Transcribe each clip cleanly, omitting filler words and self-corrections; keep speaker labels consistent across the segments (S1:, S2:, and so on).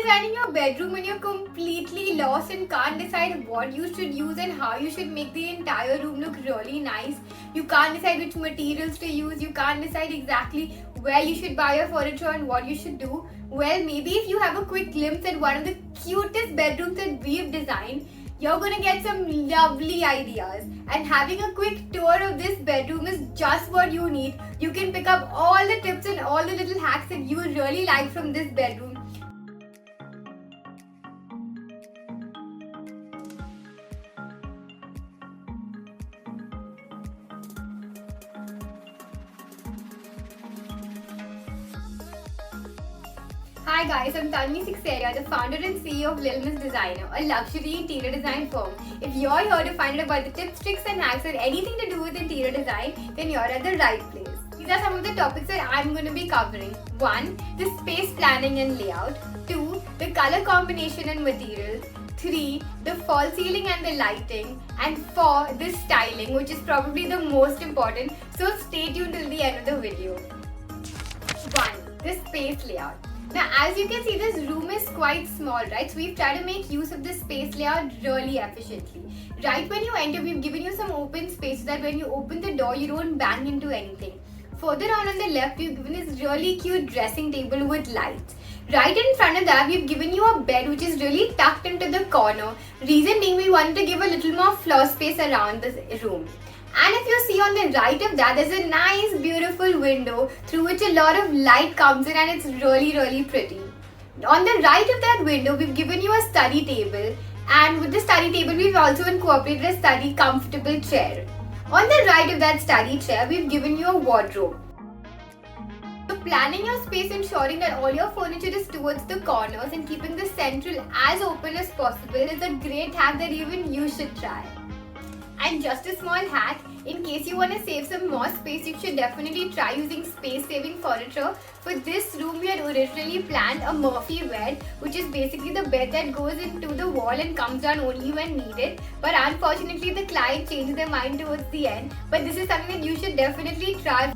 S1: designing your bedroom and you're completely lost and can't decide what you should use and how you should make the entire room look really nice, you can't decide which materials to use, you can't decide exactly where you should buy your furniture and what you should do, well, maybe if you have a quick glimpse at one of the cutest bedrooms that we've designed, you're gonna get some lovely ideas. And having a quick tour of this bedroom is just what you need. You can pick up all the tips and all the little hacks that you really like from this bedroom. Hi guys, I'm Tanvi Sixeria, the founder and CEO of Lil Miss Designer, a luxury interior design firm. If you're here to find out about the tips, tricks and hacks or anything to do with interior design, then you're at the right place. These are some of the topics that I'm going to be covering. 1. The space planning and layout. 2. The color combination and materials. 3. The fall ceiling and the lighting. And 4. The styling, which is probably the most important. So stay tuned till the end of the video. 1. The space layout. Now, as you can see, this room is quite small, right? So we've tried to make use of this space layout really efficiently. Right when you enter, we've given you some open space so that when you open the door, you don't bang into anything. Further on the left, we've given this really cute dressing table with lights. Right in front of that, we've given you a bed which is really tucked into the corner. Reason being, we wanted to give a little more floor space around this room. And if you see on the right of that, there's a nice beautiful window through which a lot of light comes in and it's really pretty. On the right of that window, we've given you a study table, and with the study table, we've also incorporated a study comfortable chair. On the right of that study chair, we've given you a wardrobe. So planning your space, ensuring that all your furniture is towards the corners and keeping the central as open as possible is a great hack that even you should try. And just a small hack, in case you want to save some more space, you should definitely try using space-saving furniture. For this room, we had originally planned a Murphy bed, which is basically the bed that goes into the wall and comes down only when needed. But unfortunately, the client changed their mind towards the end. But this is something that you should definitely try.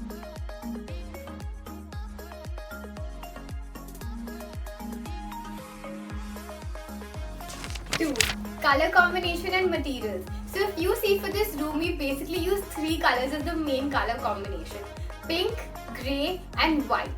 S1: 2. Color combination and materials. So if you see for this room, we basically use 3 colors as the main color combination. Pink, grey and white.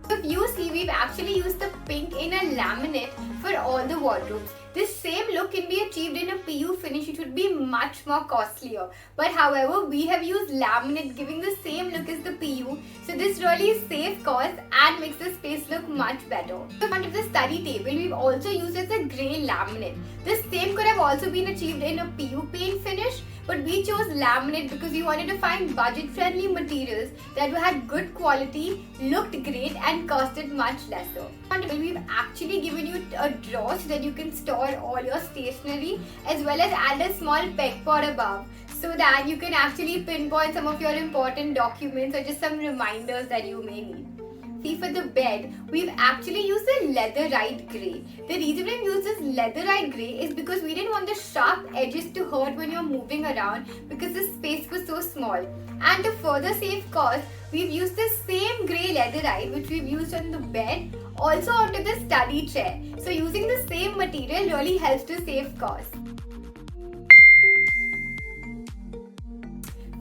S1: So if you see, we've actually used the pink in a laminate for all the wardrobes. This same look can be achieved in a PU finish, which would be much more costlier. But however, we have used laminate giving the same look as the PU. So this really saves cost and makes the space look much better. In front of the study table, we've also used as a grey laminate. This same could have also been achieved in a PU paint finish, but we chose laminate because we wanted to find budget-friendly materials that had good quality, looked great and costed much lesser. We've actually given you a drawer so that you can store all your stationery, as well as add a small peg pot above so that you can actually pinpoint some of your important documents or just some reminders that you may need. See, for the bed, we've actually used a leatherite grey. The reason we've used this leatherite grey is because we didn't want the sharp edges to hurt when you're moving around because the space was so small. And to further save cost, we've used the same grey leatherite which we've used on the bed also onto the study chair. So using the same material really helps to save cost.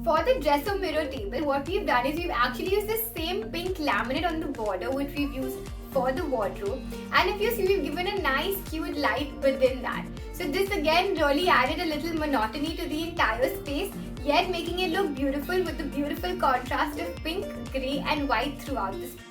S1: For the dresser mirror table, what we've done is we've actually used the same pink laminate on the border which we've used for the wardrobe. And if you see, we've given a nice cute light within that. So this again really added a little monotony to the entire space, yet making it look beautiful with the beautiful contrast of pink, grey and white throughout the space.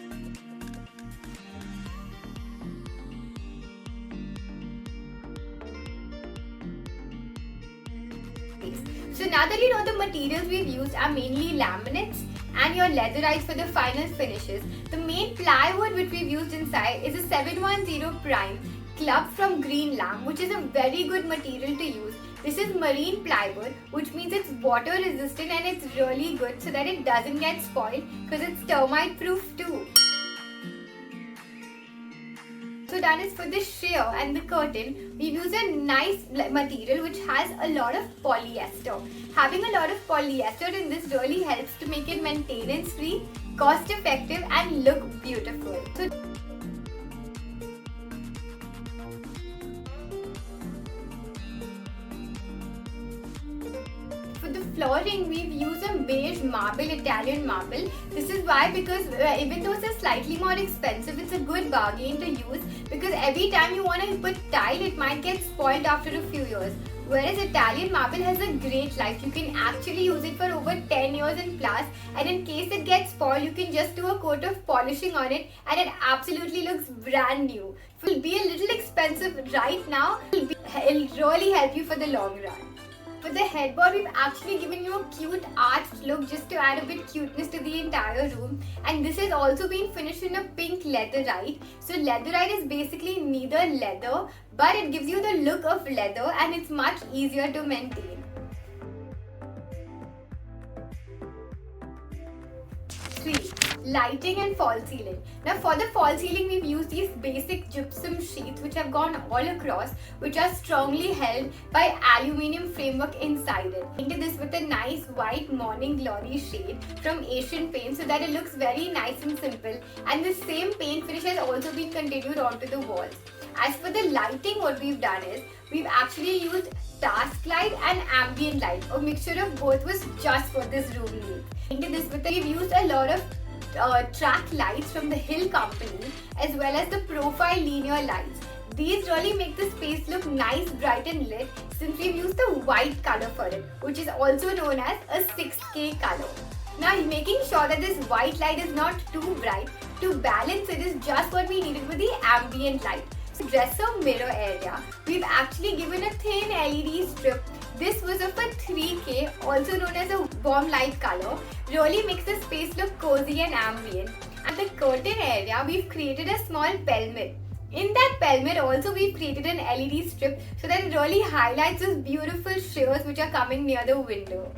S1: So now that you know the materials we've used are mainly laminates and your leatherites for the final finishes, the main plywood which we've used inside is a 710 Prime Club from Green Lamb, which is a very good material to use. This is marine plywood, which means it's water resistant and it's really good so that it doesn't get spoiled because it's termite proof too. So that is for the sheer and the curtain. We've used a nice material which has a lot of polyester. Having a lot of polyester in this really helps to make it maintenance free, cost effective and look beautiful. flooring, we've used a beige marble, Italian marble. This is why, because even though it's slightly more expensive, it's a good bargain to use, because every time you want to put tile, it might get spoiled after a few years. Whereas Italian marble has a great life. You can actually use it for over 10 years and plus, and in case it gets spoiled, you can just do a coat of polishing on it and it absolutely looks brand new. It will be a little expensive right now, it'll really help you for the long run. For the headboard, we've actually given you a cute arched look just to add a bit cuteness to the entire room. And this has also been finished in a pink leatherite. So leatherite is basically neither leather, but it gives you the look of leather and it's much easier to maintain. 3. Lighting and false ceiling. Now for the false ceiling, we've used these basic gypsum sheets which have gone all across, which are strongly held by aluminium framework inside it. Painted this with a nice white morning glory shade from Asian Paint so that it looks very nice and simple, and the same paint finish has also been continued onto the walls. As for the lighting, what we've done is we've actually used task light and ambient light. A mixture of both was just what this room needs. Into this, we've used a lot of track lights from the Hill company as well as the profile linear lights. These really make the space look nice, bright and lit, since we've used the white color for it, which is also known as a 6K color. Now, making sure that this white light is not too bright, to balance it is just what we needed with the ambient light. So dresser mirror area, we've actually given a thin LED strip. This was of a 3K, also known as a warm light color. Really makes the space look cozy and ambient. At the curtain area, we've created a small pelmet. In that pelmet also we've created an LED strip so that it really highlights those beautiful shears which are coming near the window.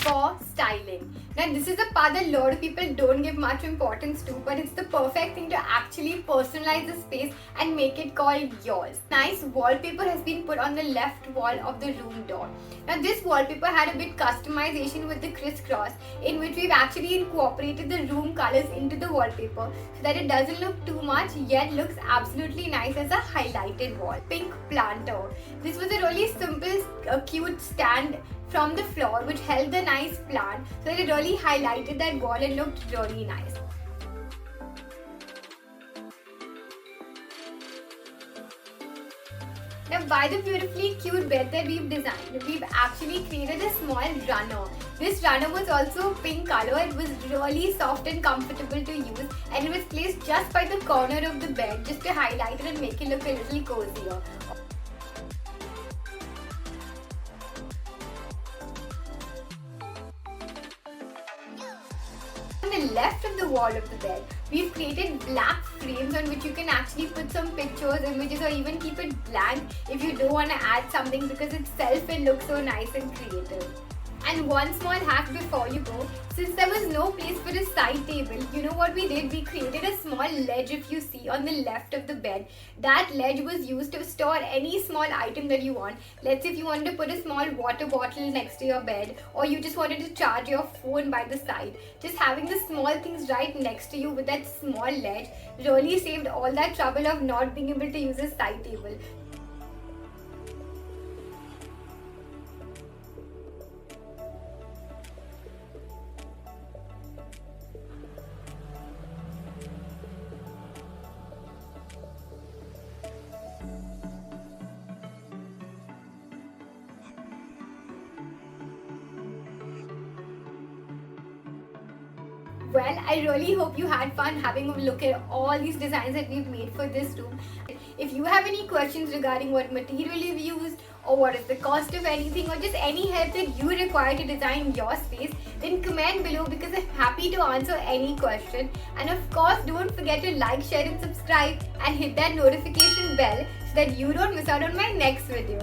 S1: For styling. Now this is a part that a lot of people don't give much importance to, but it's the perfect thing to actually personalize the space and make it call yours. Nice wallpaper has been put on the left wall of the room door. Now this wallpaper had a bit customization with the crisscross, in which we've actually incorporated the room colors into the wallpaper so that it doesn't look too much yet looks absolutely nice as a highlighted wall. Pink planter. This was a really simple, cute stand from the floor which held the nice plant so that it really highlighted that wall and looked really nice. Now by the beautifully cute bed that we've designed, we've actually created a small runner. This runner was also pink color. It was really soft and comfortable to use, and it was placed just by the corner of the bed just to highlight it and make it look a little cozier. On the left of the wall of the bed, we've created black frames on which you can actually put some pictures, images, or even keep it blank if you don't want to add something, because itself will look so nice and creative. And one small hack before you go, since there was no place for a side table, you know what we did? We created a small ledge, if you see, on the left of the bed. That ledge was used to store any small item that you want. Let's say if you wanted to put a small water bottle next to your bed, or you just wanted to charge your phone by the side. Just having the small things right next to you with that small ledge really saved all that trouble of not being able to use a side table. Well, I really hope you had fun having a look at all these designs that we've made for this room. If you have any questions regarding what material you've used, or what is the cost of anything, or just any help that you require to design your space, then comment below, because I'm happy to answer any question. And of course, don't forget to like, share and subscribe, and hit that notification bell so that you don't miss out on my next video.